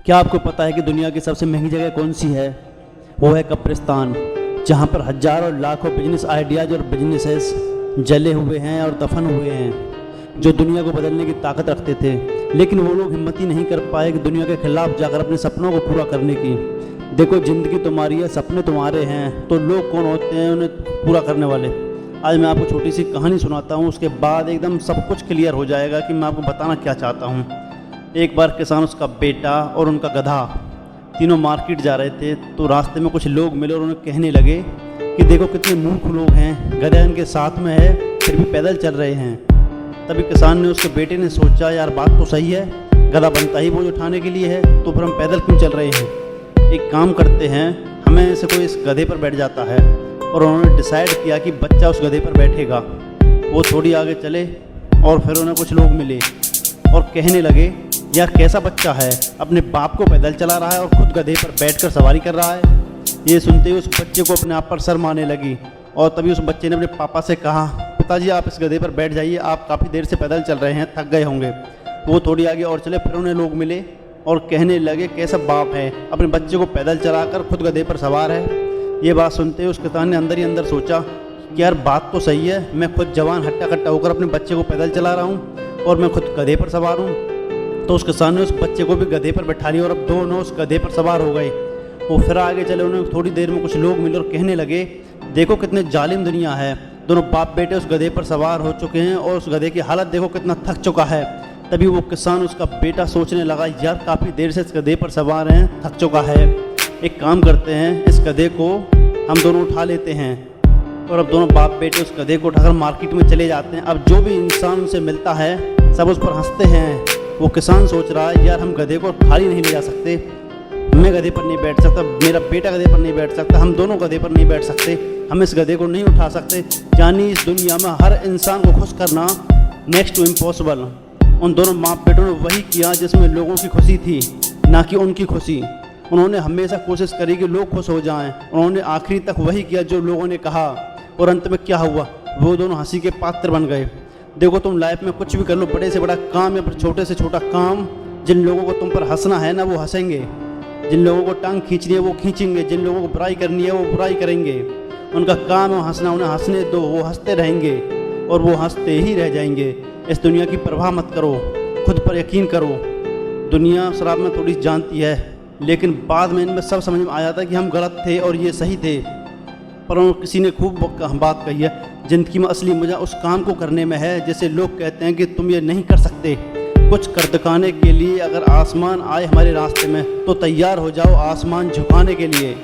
क्या आपको पता है कि दुनिया की सबसे महंगी जगह कौन सी है? वो है कब्रिस्तान, जहाँ पर हजारों लाखों बिजनेस आइडियाज़ और बिजनेसेस जले हुए हैं और दफन हुए हैं, जो दुनिया को बदलने की ताकत रखते थे। लेकिन वो लोग हिम्मत ही नहीं कर पाए कि दुनिया के खिलाफ जाकर अपने सपनों को पूरा करने की। देखो, ज़िंदगी तुम्हारी है, सपने तुम्हारे हैं, तो लोग कौन होते हैं उन्हें पूरा करने वाले? आज मैं आपको छोटी सी कहानी सुनाता हूँ, उसके बाद एकदम सब कुछ क्लियर हो जाएगा कि मैं आपको बताना क्या चाहता हूँ। एक बार किसान, उसका बेटा और उनका गधा तीनों मार्केट जा रहे थे, तो रास्ते में कुछ लोग मिले और उन्हें कहने लगे कि देखो कितने मूर्ख लोग हैं, गधा इनके साथ में है फिर भी पैदल चल रहे हैं। तभी किसान ने, उसके बेटे ने सोचा, यार बात तो सही है, गधा बनता ही बोझ उठाने के लिए है, तो फिर हम पैदल क्यों चल रहे हैं? एक काम करते हैं, हमें से कोई इस गधे पर बैठ जाता है। और उन्होंने डिसाइड किया कि बच्चा उस गधे पर बैठेगा। वो थोड़ी आगे चले और फिर उन्हें कुछ लोग मिले और कहने लगे, यार कैसा बच्चा है, अपने बाप को पैदल चला रहा है और खुद गधे पर बैठकर सवारी कर रहा है। ये सुनते ही उस बच्चे को अपने आप पर शर्म आने लगी और तभी उस बच्चे ने अपने पापा से कहा, पिताजी आप इस गधे पर बैठ जाइए, आप काफ़ी देर से पैदल चल रहे हैं, थक गए होंगे। वो थोड़ी आगे और चले, फिर उन्हें लोग मिले और कहने लगे, कैसा बाप है, अपने बच्चे को पैदल चलाकर खुद गधे पर सवार है। ये बात सुनते ही उस किसान ने अंदर ही अंदर सोचा कि यार बात तो सही है, मैं खुद जवान हट्टा कट्टा होकर अपने बच्चे को पैदल चला रहा हूँ और मैं खुद गधे पर सवार हूँ। तो उस किसान ने उस बच्चे को भी गधे पर बैठा लिया और अब दोनों उस गधे पर सवार हो गए। वो फिर आगे चले, उन्हें थोड़ी देर में कुछ लोग मिले और कहने लगे, देखो कितने जालिम दुनिया है, दोनों बाप बेटे उस गधे पर सवार हो चुके हैं और उस गधे की हालत देखो कितना थक चुका है। तभी वो किसान, उसका बेटा सोचने लगा, यार काफ़ी देर से इस गधे पर सवार हैं, थक चुका है, एक काम करते हैं, इस गधे को हम दोनों उठा लेते हैं। और अब दोनों बाप बेटे उस गधे को उठाकर मार्केट में चले जाते हैं। अब जो भी इंसान उनसे मिलता है सब उस पर हंसते हैं। वो किसान सोच रहा है, यार हम गधे को खाली नहीं ले जा सकते, मैं गधे पर नहीं बैठ सकता, मेरा बेटा गधे पर नहीं बैठ सकता, हम दोनों गधे पर नहीं बैठ सकते, हम इस गधे को नहीं उठा सकते। यानी इस दुनिया में हर इंसान को खुश करना नेक्स्ट टू इम्पॉसिबल। उन दोनों माँ बेटों ने वही किया जिसमें लोगों की खुशी थी, ना कि उनकी खुशी। उन्होंने हमेशा कोशिश करी कि लोग खुश हो जाएं। उन्होंने आखिरी तक वही किया जो लोगों ने कहा और अंत में क्या हुआ, वो दोनों हंसी के पात्र बन गए। देखो, तुम लाइफ में कुछ भी कर लो, बड़े से बड़ा काम या फिर छोटे से छोटा काम, जिन लोगों को तुम पर हंसना है ना वो हंसेंगे, जिन लोगों को टांग खींचनी है वो खींचेंगे, जिन लोगों को बुराई करनी है वो बुराई करेंगे। उनका काम है हंसना, उन्हें हंसने दो, वो हंसते रहेंगे और वो हंसते ही रह जाएंगे। इस दुनिया की परवाह मत करो, खुद पर यकीन करो। दुनिया शराब में थोड़ी जानती है, लेकिन बाद में इनमें सब समझ में आया था कि हम गलत थे और ये सही थे। पर किसी ने खूब बात कही है, ज़िंदगी में असली मज़ा उस काम को करने में है जैसे लोग कहते हैं कि तुम ये नहीं कर सकते। कुछ कर दिखाने के लिए अगर आसमान आए हमारे रास्ते में तो तैयार हो जाओ आसमान झुकाने के लिए।